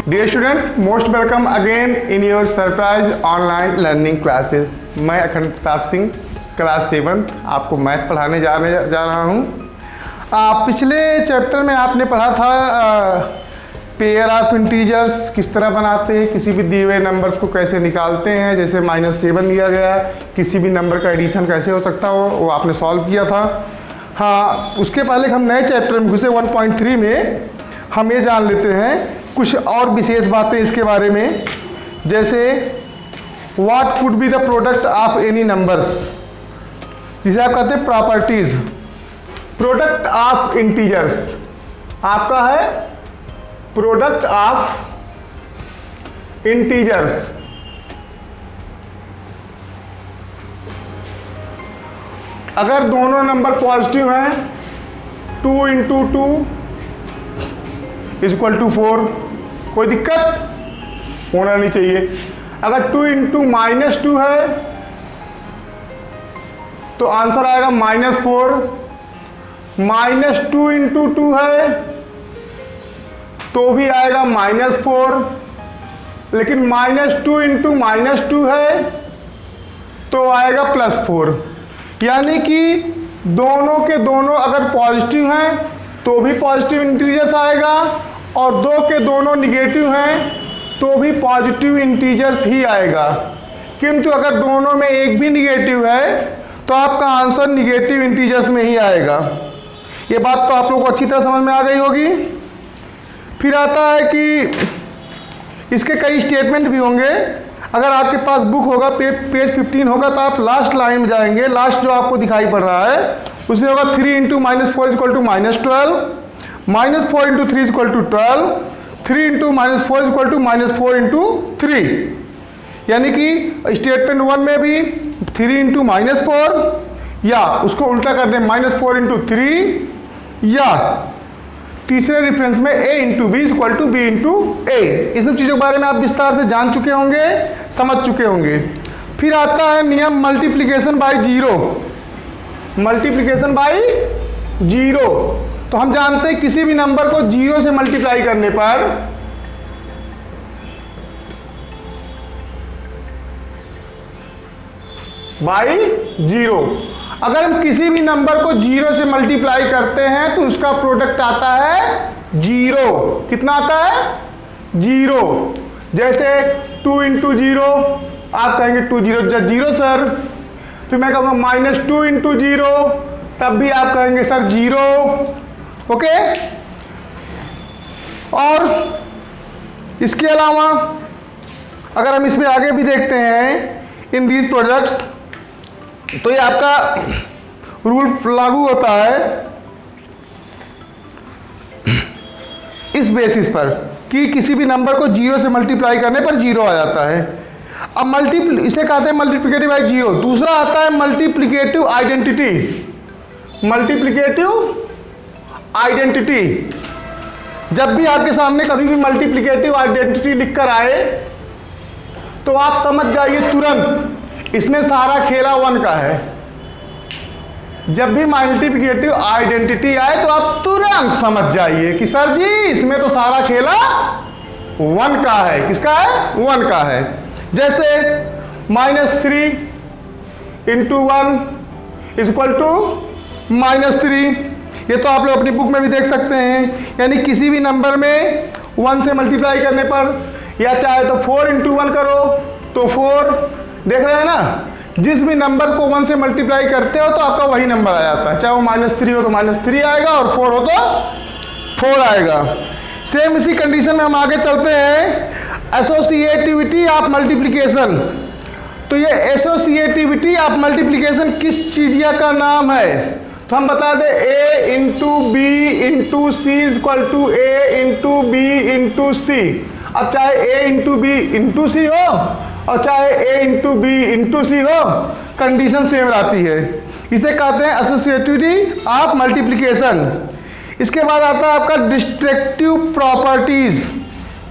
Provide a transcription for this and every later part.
Dear student, most welcome again in your surprise online learning classes. मैं Akhand Pratap Singh, class 7 आपको math पढ़ाने जा रहा हूँ। पिछले चैप्टर में आपने पढ़ा था पेयर ऑफ इंटीजर्स किस तरह बनाते हैं, किसी भी दिए हुए नंबर्स को कैसे निकालते हैं। जैसे -7 दिया गया, किसी भी नंबर का एडिशन कैसे हो सकता हो, वो आपने सॉल्व किया था। हाँ, उसके पहले हम नए चैप्टर में घुसे 1.3 में हम ये जान लेते हैं कुछ और विशेष बातें इसके बारे में। जैसे what could be the product of any numbers, जिसे आप कहते हैं प्रॉपर्टीज। प्रोडक्ट ऑफ इंटीजर्स आपका है प्रोडक्ट ऑफ इंटीजर्स। अगर दोनों नंबर पॉजिटिव हैं, 2 × 2 = 4, कोई दिक्कत होना नहीं चाहिए। अगर 2 × -2 है तो आंसर आएगा -4। -2 × 2 है तो भी आएगा -4, लेकिन -2 × -2 है तो आएगा +4। यानी कि दोनों के दोनों अगर पॉजिटिव हैं तो भी पॉजिटिव इंटीजर्स आएगा, और दो के दोनों निगेटिव हैं तो भी पॉजिटिव इंटीजर्स ही आएगा। किंतु अगर दोनों में एक भी निगेटिव है तो आपका आंसर निगेटिव इंटीजर्स में ही आएगा। ये बात तो आप लोगों को अच्छी तरह समझ में आ गई होगी। फिर आता है कि इसके कई स्टेटमेंट भी होंगे। अगर आपके पास बुक होगा, पेज 15 होगा, तो आप लास्ट लाइन में जाएंगे। लास्ट जो आपको दिखाई पड़ रहा है उसमें होगा 3 × -4 = -12, -4 × 3 = 12, 3 × -4 = -4 × 3। यानी कि स्टेटमेंट 1 में भी 3 × -4, या उसको उल्टा कर दें -4 × 3, या तीसरे रेफरेंस में a × b = b × a। इस सब चीज़ों के बारे में आप विस्तार से जान चुके होंगे, समझ चुके होंगे। फिर आता है नियम मल्टीप्लिकेशन बाय 0। मल्टीप्लिकेशन बाय 0 तो हम जानते हैं किसी भी नंबर को 0 से मल्टीप्लाई करने पर बाय 0, अगर हम किसी भी नंबर को 0 से मल्टीप्लाई करते हैं तो उसका प्रोडक्ट आता है 0। कितना आता है? 0। जैसे 2 × 0, आप कहेंगे 2 0 0 सर। फिर मैं कहूँगा -2 × 0, तब भी आप कहेंगे सर 0। ओके। और इसके अलावा अगर हम इसमें आगे भी देखते हैं इन दीज प्रोडक्ट्स, तो ये आपका रूल लागू होता है इस बेसिस पर कि किसी भी नंबर को 0 से मल्टीप्लाई करने पर 0 आ जाता है। अब इसे कहते हैं मल्टीप्लिकेटिव बाय 0। दूसरा आता है मल्टीप्लिकेटिव आइडेंटिटी। मल्टीप्लिकेटिव आइडेंटिटी, जब भी आपके सामने कभी भी मल्टीप्लिकेटिव आइडेंटिटी लिखकर आए तो आप समझ जाइए तुरंत इसमें सारा खेला 1 का है। जब भी मल्टीप्लिकेटिव आइडेंटिटी आए तो आप तुरंत समझ जाइए कि सर जी इसमें तो सारा खेला 1 का है। किसका है? 1 का है। जैसे -3 × 1 = -3। ये तो आप लोग अपनी बुक में भी देख सकते हैं। यानी किसी भी नंबर में 1 से मल्टीप्लाई करने पर, या चाहे तो 4 × 1 करो तो 4, देख रहे हैं ना। जिस भी नंबर को 1 से मल्टीप्लाई करते हो तो आपका वही नंबर आ जाता है। चाहे वो -3 हो तो -3 आएगा, और 4 हो तो 4 आएगा। सेम इसी कंडीशन में हम आगे चलते हैं। Associativity of multiplication. तो ये एसोसिएटिविटी ऑफ मल्टीप्लिकेशन किस चीज़ का नाम है? तो हम बता दें a × b × c = a × b × c। अब चाहे a × b × c हो और चाहे a × b × c हो, कंडीशन सेम रहती है। इसे कहते हैं एसोसिएटिविटी ऑफ मल्टीप्लिकेशन। इसके बाद आता है आपका डिस्ट्रक्टिव प्रॉपर्टीज।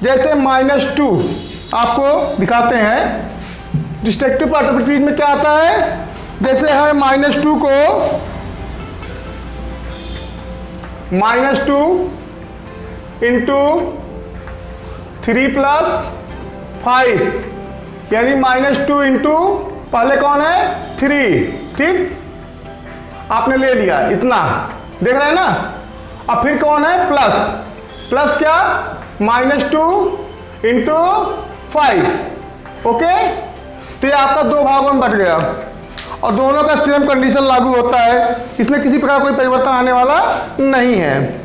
जैसे -2 आपको दिखाते हैं। डिस्ट्रक्टिव प्रॉपर्टीज में क्या आता है? जैसे हमें -2 को -2 × 3 प्लस 5 यानी -2 इंटू पहले कौन है 3, ठीक, आपने ले लिया इतना, देख रहे हैं ना। अब फिर कौन है प्लस, प्लस क्या -2 इंटू 5, ओके। तो ये आपका दो भागों में बट गया और दोनों का सेम कंडीशन लागू होता है, इसमें किसी प्रकार कोई परिवर्तन आने वाला नहीं है।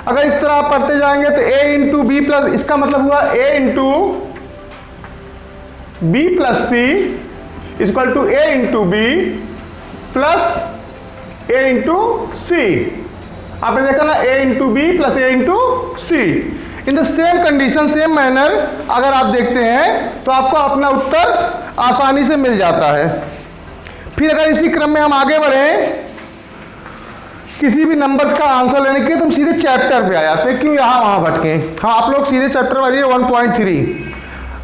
अगर इस तरह आप पढ़ते जाएंगे तो a इंटू बी प्लस, इसका मतलब हुआ a into B plus C equal to a into B plus a into C. आपने देखा ना a into B plus a into C. In the same condition same manner अगर आप देखते हैं तो आपको अपना उत्तर आसानी से मिल जाता है। फिर अगर इसी क्रम में हम आगे बढ़ें किसी भी नंबर्स का आंसर लेने के लिए तो हम सीधे चैप्टर पे आ जाते हैं, क्यों यहाँ वहाँ भटके। हाँ, आप लोग सीधे चैप्टर वाली 1.3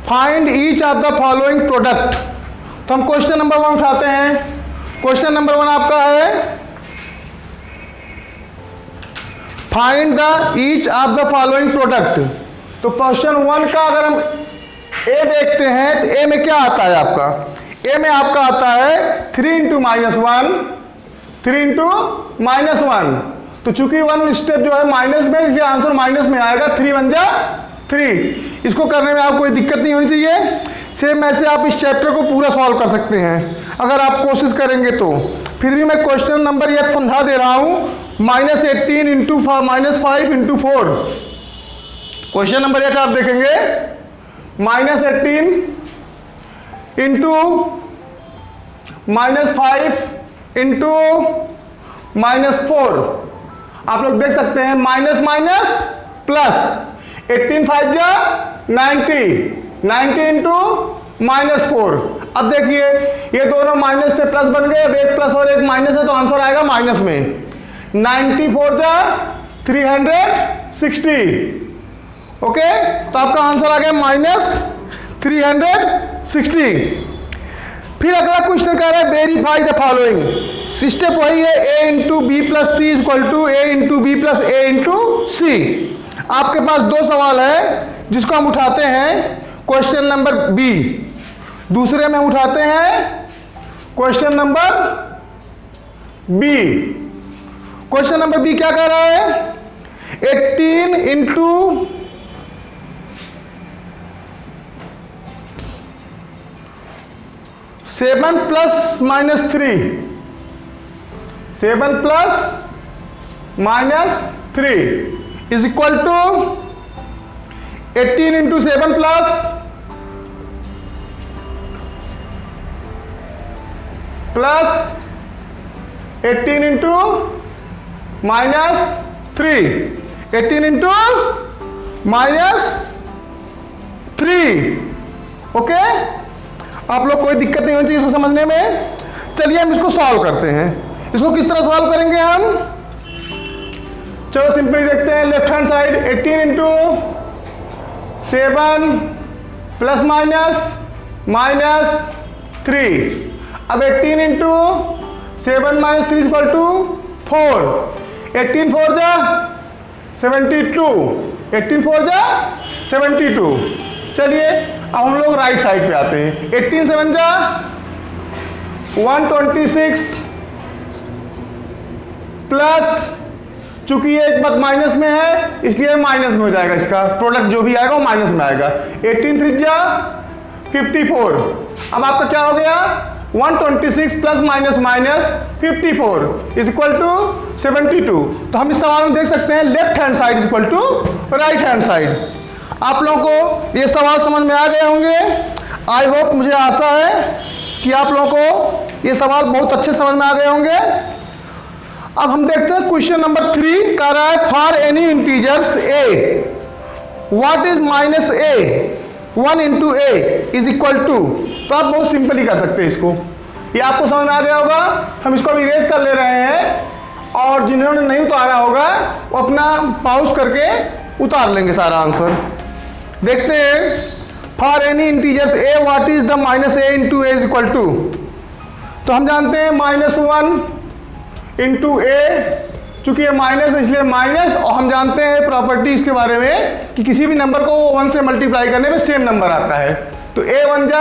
find each of the following product. तो हम क्वेश्चन नंबर 1 उठाते हैं। क्वेश्चन नंबर 1 आपका है find the each of the following product. तो क्वेश्चन 1 का अगर हम ए देखते हैं तो ए में क्या आता है आपका, ए में आपका आता है 3 इंटू -1, 3 इंटू -1। तो चूंकि 1 स्टेप जो है माइनस में, इसलिए आंसर माइनस में आएगा, 3 1 जा 3। इसको करने में आपको कोई दिक्कत नहीं होनी चाहिए। सेम ऐसे आप इस चैप्टर को पूरा सॉल्व कर सकते हैं अगर आप कोशिश करेंगे तो। फिर भी मैं क्वेश्चन नंबर 1 समझा दे रहा हूं, -18 इंटू -5 इंटू 4। क्वेश्चन नंबर 1 आप देखेंगे -18 इंटू -5 इंटू -4। आप लोग देख सकते हैं माइनस माइनस प्लस, 18 5 जा 90, 90 इंटू -4। अब देखिए ये दोनों माइनस से प्लस बन गए, अब एक प्लस और एक माइनस है तो आंसर आएगा माइनस में। 94 जा 360, ओके। तो आपका आंसर आ गया -360। फिर अगला क्वेश्चन कह रहा है वेरीफाई द फॉलोइंग। स्टेप वही है a into B plus C equal to a into B plus a into C. आपके पास दो सवाल है जिसको हम उठाते हैं क्वेश्चन नंबर बी, दूसरे में हम उठाते हैं question number b. Question number b क्या कह रहा है 18 into 7 plus -3, 7 plus -3 is equal to 18 into 7 plus 18 into -3, 18 into -3, okay. आप लोग कोई दिक्कत नहीं होनी चाहिए इसको समझने में। चलिए हम इसको सॉल्व करते हैं। इसको किस तरह सॉल्व करेंगे हम, चलो सिंपली देखते हैं। Left hand side 18 into 7 plus -3। अब 18 इंटू 7 -3 इक्वल टू 4। 18 4 जा 72, 18 4 जा 72। चलिए अब हम लोग राइट साइड पे आते हैं। 18 7 जा 126 प्लस, चूंकि ये एक बात माइनस में है इसलिए माइनस में हो जाएगा, इसका प्रोडक्ट जो भी आएगा वो माइनस में आएगा। 18 3 जा 54। अब आपका क्या हो गया 126 plus minus 54 is equal to 72। तो हम इस सवाल में देख सकते हैं left hand side is equal to right hand side. आप लोगों को ये सवाल समझ में आ गए होंगे। आई होप, मुझे आशा है कि आप लोगों को ये सवाल बहुत अच्छे समझ में आ गए होंगे। अब हम देखते हैं क्वेश्चन नंबर 3 कह रहा है for any integers a what is -a 1 into a is equal to. तो आप बहुत सिंपली कर सकते हैं इसको, ये आपको समझ में आ गया होगा। हम इसको अभी इरेज कर ले रहे हैं और जिन्होंने नहीं उतारा होगा वो अपना पॉज करके उतार लेंगे सारा आंसर। देखते हैं for any integers a what is the -a into a is equal to. तो हम जानते हैं -1 इंटू a चूंकि ये माइनस है इसलिए माइनस, और हम जानते हैं प्रॉपर्टी इसके बारे में कि किसी भी नंबर को 1 से मल्टीप्लाई करने पे सेम नंबर आता है। तो ए वन जा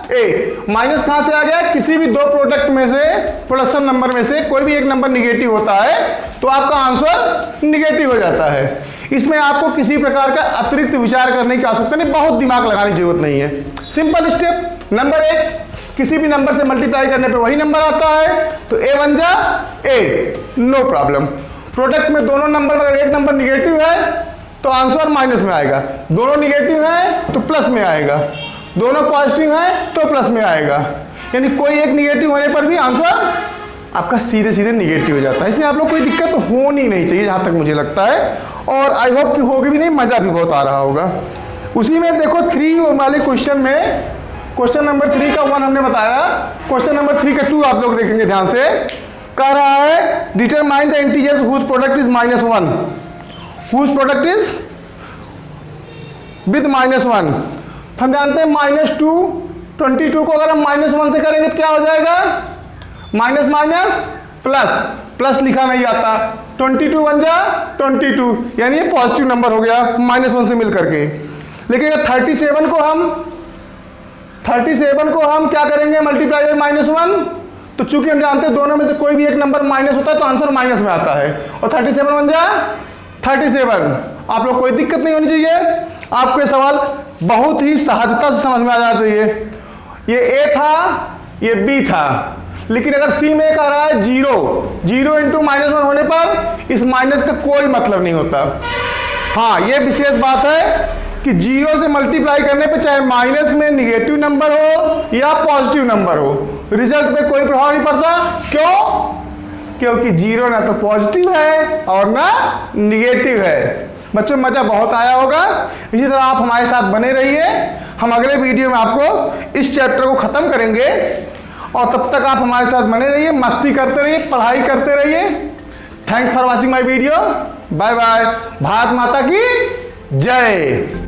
ए, माइनस कहां से आ गया? किसी भी दो प्रोडक्ट में से, प्रोडक्शन नंबर में से कोई भी एक नंबर निगेटिव होता है तो आपका आंसर निगेटिव हो जाता है। इसमें आपको किसी प्रकार का अतिरिक्त विचार करने की आवश्यकता नहीं, बहुत दिमाग लगाने की जरूरत नहीं है। सिंपल स्टेप नंबर 1, किसी भी नंबर से मल्टीप्लाई करने पे वही नंबर आता है, तो ए वन जा ए, नो प्रॉब्लम। प्रोडक्ट में दोनों नंबर में अगर एक नंबर निगेटिव है तो आंसर माइनस में आएगा, दोनों निगेटिव है तो प्लस में आएगा, दोनों पॉजिटिव है तो प्लस में आएगा। यानी कोई एक निगेटिव होने पर भी आंसर आपका सीधे सीधे निगेटिव हो जाता है। इसमें आप लोग कोई दिक्कत होनी नहीं चाहिए जहां तक मुझे लगता है, और आई होप कि होगी भी नहीं, मजा भी बहुत आ रहा होगा। उसी में देखो 3 वाले क्वेश्चन में, क्वेश्चन नंबर 3 का 1 हमने बताया, क्वेश्चन नंबर 3 का 2 आप लोग देखेंगे ध्यान से। कह रहा है determine the integers whose product is -1, whose product is with -1। हम जानते हैं -2, 22 को अगर हम -1 से करेंगे तो क्या हो जाएगा? माइनस माइनस प्लस, प्लस लिखा नहीं आता, 22 बन जा 22, यानी ये पॉजिटिव नंबर हो गया -1 से मिल करके। लेकिन अगर 37 को हम क्या करेंगे? मल्टीप्लाई बाय -1, तो चूंकि हम जानते हैं दोनों में से कोई भी एक नंबर माइनस होता है तो आंसर माइनस में आता है, और 37 बन जा 37। आप लोग कोई दिक्कत नहीं होनी चाहिए, आपको ये सवाल बहुत ही सहजता से समझ में आ जाना चाहिए। ये ए था, ये बी था, लेकिन अगर सी में कह रहा है 0 इंटू -1 होने पर इस माइनस का कोई मतलब नहीं होता। हाँ, ये विशेष बात है कि 0 से मल्टीप्लाई करने पे चाहे माइनस में निगेटिव नंबर हो या पॉजिटिव नंबर हो, रिजल्ट पे कोई प्रभाव नहीं पड़ता। क्यों? क्योंकि 0 ना तो पॉजिटिव है और ना निगेटिव है। बच्चों मजा बहुत आया होगा, इसी तरह आप हमारे साथ बने रहिए। हम अगले वीडियो में आपको इस चैप्टर को खत्म करेंगे, और तब तक आप हमारे साथ बने रहिए, मस्ती करते रहिए, पढ़ाई करते रहिए। Thanks for watching my video. Bye bye. Bharat माता की जय।